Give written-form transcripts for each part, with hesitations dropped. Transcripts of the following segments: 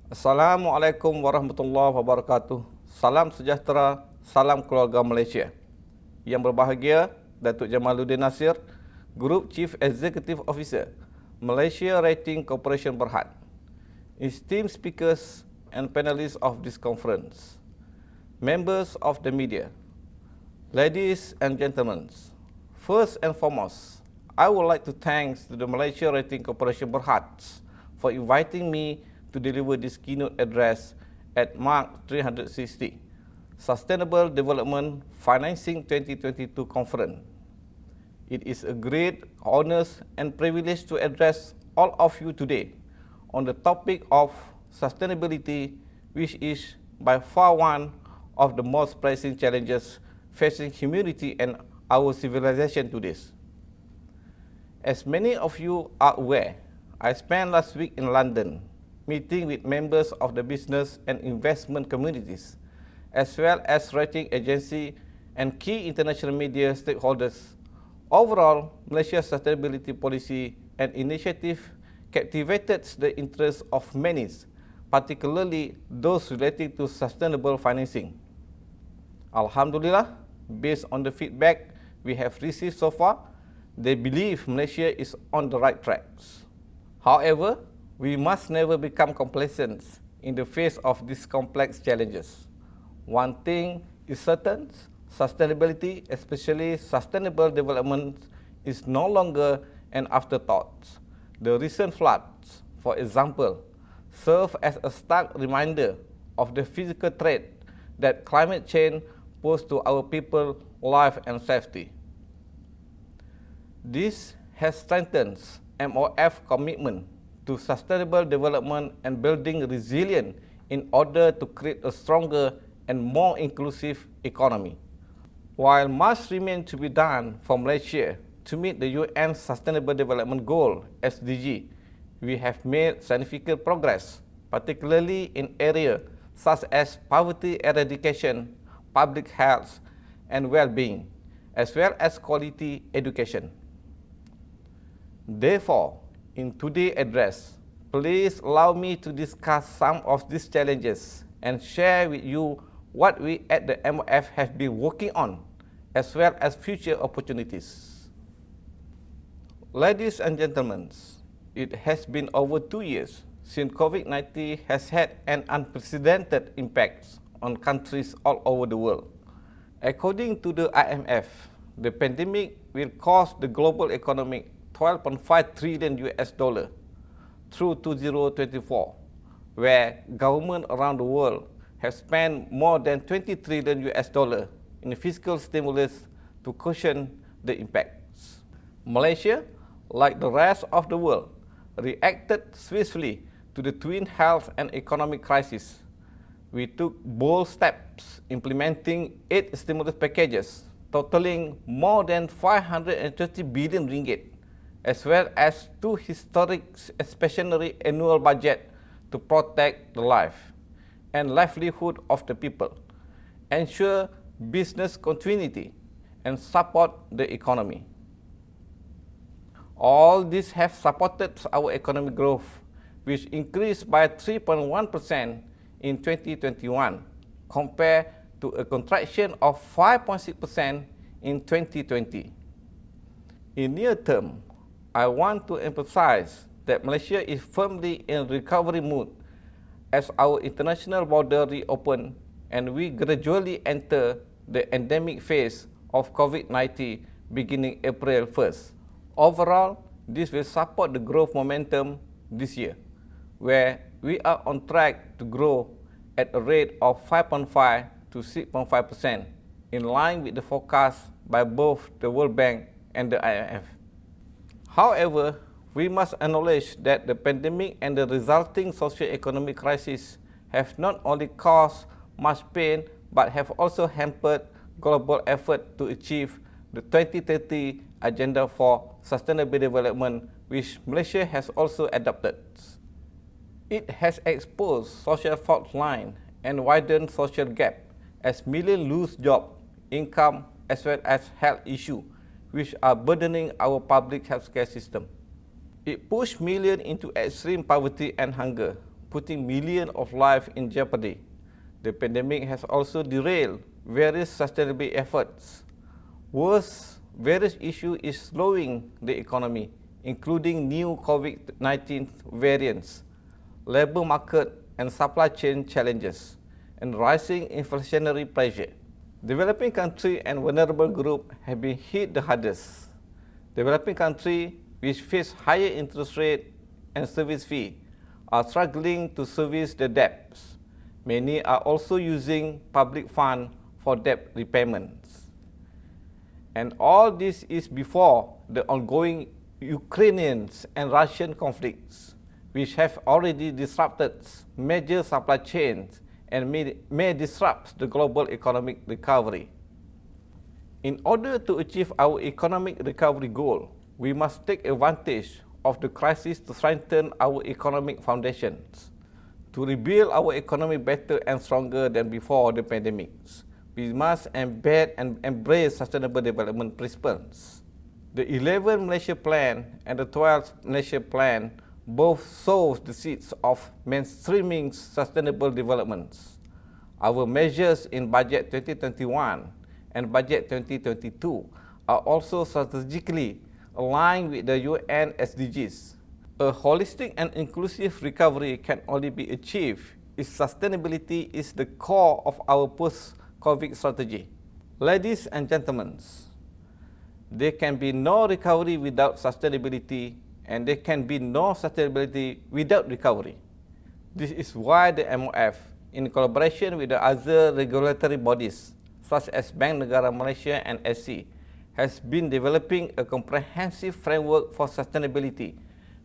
Assalamualaikum warahmatullahi wabarakatuh. Salam sejahtera, salam keluarga Malaysia. Yang berbahagia, Datuk Jamaluddin Nasir, Group Chief Executive Officer, Malaysia Rating Corporation Berhad. Esteemed speakers and panelists of this conference, members of the media, ladies and gentlemen, first and foremost, I would like to thank the Malaysia Rating Corporation Berhad for inviting me to deliver this keynote address at MARC360, Sustainable Development Financing 2022 Conference. It is a great honor and privilege to address all of you today on the topic of sustainability, which is by far one of the most pressing challenges facing humanity and our civilization today. As many of you are aware, I spent last week in London meeting with members of the business and investment communities, as well as rating agency and key international media stakeholders. Overall, Malaysia's sustainability policy and initiative captivated the interest of many, particularly those relating to sustainable financing. Alhamdulillah, based on the feedback we have received so far, they believe Malaysia is on the right tracks. However, we must never become complacent in the face of these complex challenges. One thing is certain, sustainability, especially sustainable development, is no longer an afterthought. The recent floods, for example, serve as a stark reminder of the physical threat that climate change poses to our people's life and safety. This has strengthened MOF commitment to sustainable development and building resilience in order to create a stronger and more inclusive economy. While much remains to be done for Malaysia to meet the UN Sustainable Development Goal (SDG), we have made significant progress, particularly in areas such as poverty eradication, public health and well-being, as well as quality education. Therefore, in today's address, please allow me to discuss some of these challenges and share with you what we at the MOF have been working on, as well as future opportunities. Ladies and gentlemen, it has been over 2 years since COVID-19 has had an unprecedented impact on countries all over the world. According to the IMF, the pandemic will cost the global economy $12.5 trillion through 2024, where governments around the world have spent more than $20 trillion in fiscal stimulus to cushion the impacts. Malaysia, like the rest of the world, reacted swiftly to the twin health and economic crisis. We took bold steps implementing 8 stimulus packages totaling more than 530 billion ringgit, as well as 2 historic expansionary annual budget to protect the life and livelihood of the people, ensure business continuity, and support the economy. All these have supported our economic growth, which increased by 3.1% in 2021, compared to a contraction of 5.6% in 2020. In near term, I want to emphasize that Malaysia is firmly in recovery mood as our international border reopen and we gradually enter the endemic phase of COVID-19 beginning April 1st. Overall, this will support the growth momentum this year, where we are on track to grow at a rate of 5.5 to 6.5%, in line with the forecast by both the World Bank and the IMF. However, we must acknowledge that the pandemic and the resulting socio-economic crisis have not only caused much pain but have also hampered global effort to achieve the 2030 Agenda for Sustainable Development, which Malaysia has also adopted. It has exposed social fault line and widened social gap as millions lose job, income, as well as health issues, which are burdening our public healthcare system. It pushed millions into extreme poverty and hunger, putting millions of lives in jeopardy. The pandemic has also derailed various sustainability efforts. Worse, various issues is slowing the economy, including new COVID-19 variants, labor market and supply chain challenges, and rising inflationary pressure. Developing countries and vulnerable groups have been hit the hardest. Developing countries which face higher interest rate and service fee are struggling to service the debts. Many are also using public funds for debt repayments. And all this is before the ongoing Ukrainian and Russian conflicts, which have already disrupted major supply chains and may disrupt the global economic recovery. In order to achieve our economic recovery goal, we must take advantage of the crisis to strengthen our economic foundations. To rebuild our economy better and stronger than before the pandemic, we must embed and embrace sustainable development principles. The 11 Malaysia Plan and the 12 Malaysia Plan both sow the seeds of mainstreaming sustainable developments. Our measures in Budget 2021 and Budget 2022 are also strategically aligned with the UN SDGs. A holistic and inclusive recovery can only be achieved if sustainability is the core of our post-COVID strategy. Ladies and gentlemen, there can be no recovery without sustainability, and there can be no sustainability without recovery. This is why the MOF, in collaboration with the other regulatory bodies, such as Bank Negara Malaysia and Seri, has been developing a comprehensive framework for sustainability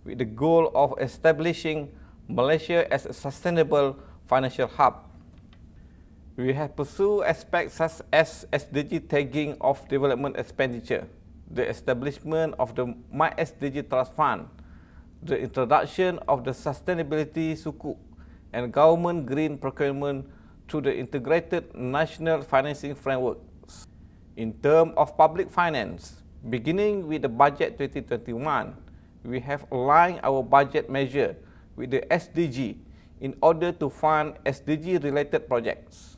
with the goal of establishing Malaysia as a sustainable financial hub. We have pursued aspects such as SDG tagging of development expenditure, the establishment of the MARC360 Trust Fund, the introduction of the Sustainability Sukuk, and government green procurement through the Integrated National Financing Framework. In terms of public finance, beginning with the Budget 2021, we have aligned our budget measure with the SDG in order to fund SDG-related projects.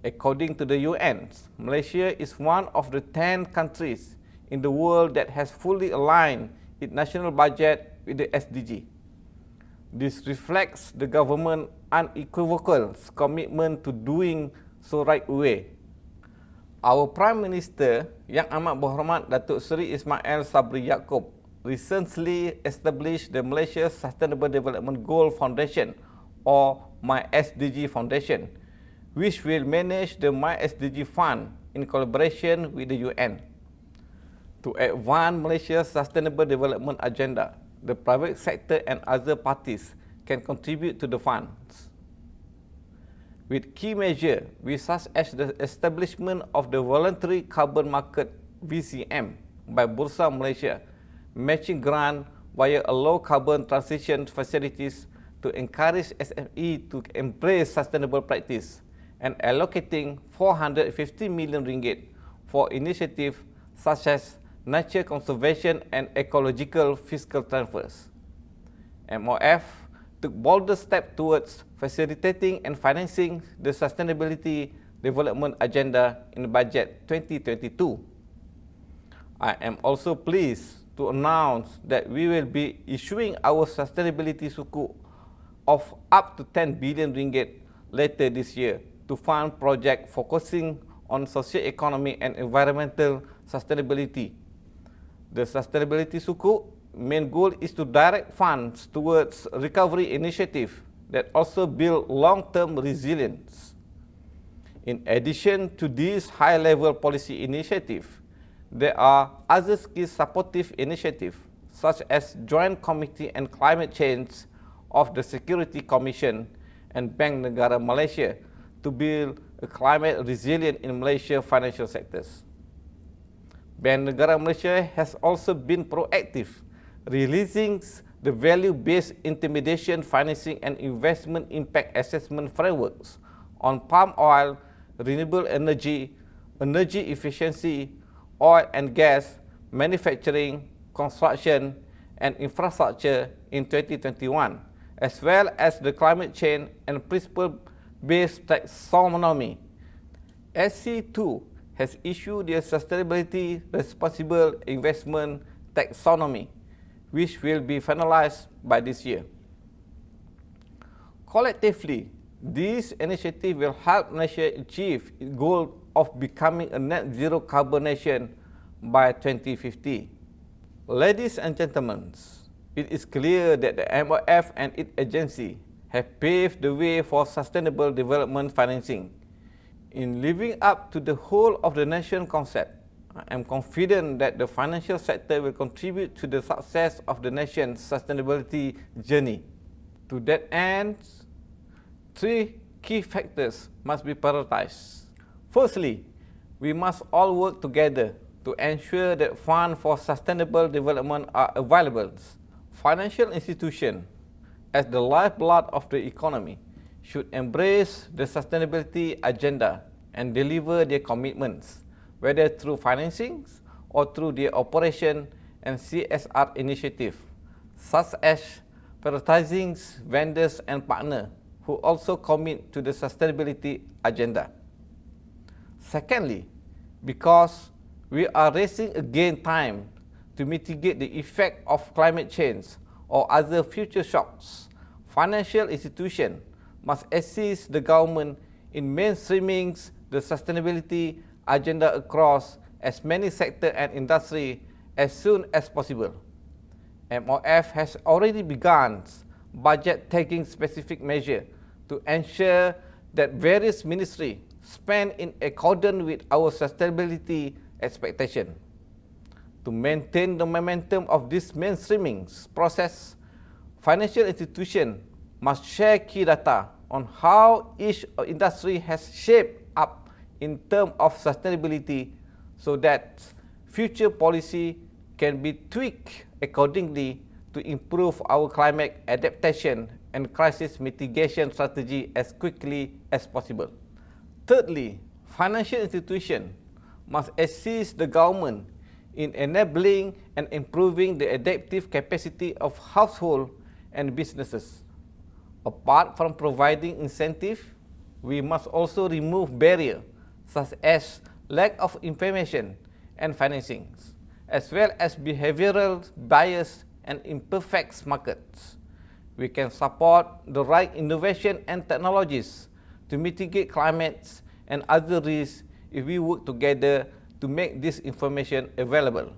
According to the UN, Malaysia is one of the 10 countries in the world that has fully aligned its national budget with the SDG. This reflects the government's unequivocal commitment to doing so right away. Our Prime Minister, Yang Amat Berhormat Datuk Seri Ismail Sabri Yaakob, recently established the Malaysia Sustainable Development Goal Foundation, or MARC360 Foundation, which will manage the MARC360 Fund in collaboration with the UN. To advance Malaysia's sustainable development agenda, the private sector and other parties can contribute to the funds. With key measures, such as the establishment of the Voluntary Carbon Market (VCM) by Bursa Malaysia, matching grant via a low carbon transition facilities to encourage SME to embrace sustainable practice, and allocating 450 million ringgit for initiatives such as nature conservation and ecological fiscal transfers. MOF took bolder steps towards facilitating and financing the sustainability development agenda in Budget 2022. I am also pleased to announce that we will be issuing our sustainability sukuk of up to 10 billion ringgit later this year to fund projects focusing on socio-economic and environmental sustainability. The sustainability sukuk main goal is to direct funds towards recovery initiatives that also build long-term resilience. In addition to these high-level policy initiatives, there are other key supportive initiatives, such as Joint Committee on Climate Change of the Security Commission and Bank Negara Malaysia to build a climate resilient in Malaysia financial sectors. Bank Negara Malaysia has also been proactive, releasing the value-based intermediation financing and investment impact assessment frameworks on palm oil, renewable energy, energy efficiency, oil and gas, manufacturing, construction, and infrastructure in 2021, as well as the climate change and principle-based taxonomy. SC2 has issued the Sustainability Responsible Investment Taxonomy, which will be finalized by this year. Collectively, this initiative will help Malaysia achieve its goal of becoming a net zero carbon nation by 2050. Ladies and gentlemen, it is clear that the MOF and its agency have paved the way for sustainable development financing. In living up to the whole of the nation concept, I am confident that the financial sector will contribute to the success of the nation's sustainability journey. To that end, three key factors must be prioritized. Firstly, we must all work together to ensure that funds for sustainable development are available. Financial institutions, as the lifeblood of the economy, should embrace the sustainability agenda and deliver their commitments, whether through financings or through their operation and CSR initiative, such as prioritizing vendors and partners who also commit to the sustainability agenda. Secondly, because we are racing against time to mitigate the effect of climate change or other future shocks, financial institutions must assist the government in mainstreaming the sustainability agenda across as many sectors and industries as soon as possible. MOF has already begun budget-taking specific measures to ensure that various ministries spend in accordance with our sustainability expectation. To maintain the momentum of this mainstreaming process, financial institutions must share key data on how each industry has shaped up in terms of sustainability so that future policy can be tweaked accordingly to improve our climate adaptation and crisis mitigation strategy as quickly as possible. Thirdly, financial institutions must assist the government in enabling and improving the adaptive capacity of households and businesses. Apart from providing incentive, we must also remove barriers such as lack of information and financing, as well as behavioral bias and imperfect markets. We can support the right innovation and technologies to mitigate climate and other risks if we work together to make this information available.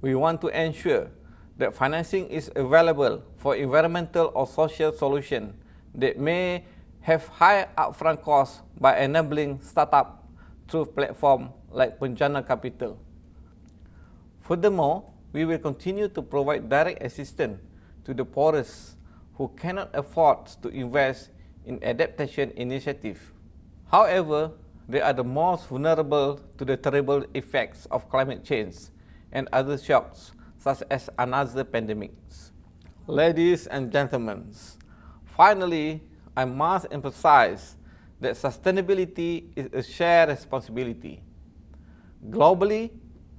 We want to ensure that financing is available for environmental or social solutions that may have high upfront costs by enabling startups through platforms like Penjana Capital. Furthermore, we will continue to provide direct assistance to the poorest who cannot afford to invest in adaptation initiatives. However, they are the most vulnerable to the terrible effects of climate change and other shocks, such as another pandemics. Ladies and gentlemen, finally, I must emphasize that sustainability is a shared responsibility. Globally,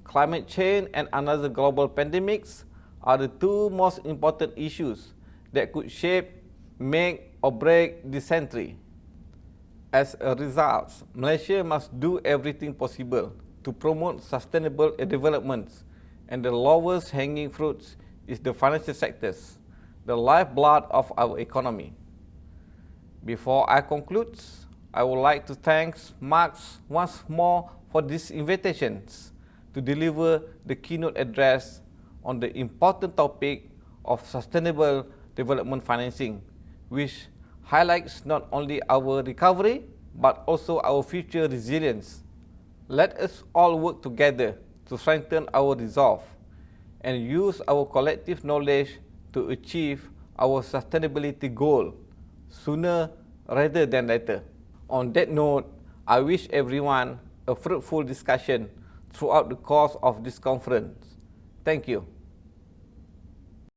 climate change and another global pandemics are the two most important issues that could shape, make or break this century. As a result, Malaysia must do everything possible to promote sustainable development, and the lowest hanging fruit is the financial sectors, the lifeblood of our economy. Before I conclude, I would like to thank MARC once more for these invitations to deliver the keynote address on the important topic of sustainable development financing, which highlights not only our recovery but also our future resilience. Let us all work together to strengthen our resolve and use our collective knowledge to achieve our sustainability goal sooner rather than later. On that note, I wish everyone a fruitful discussion throughout the course of this conference. Thank you.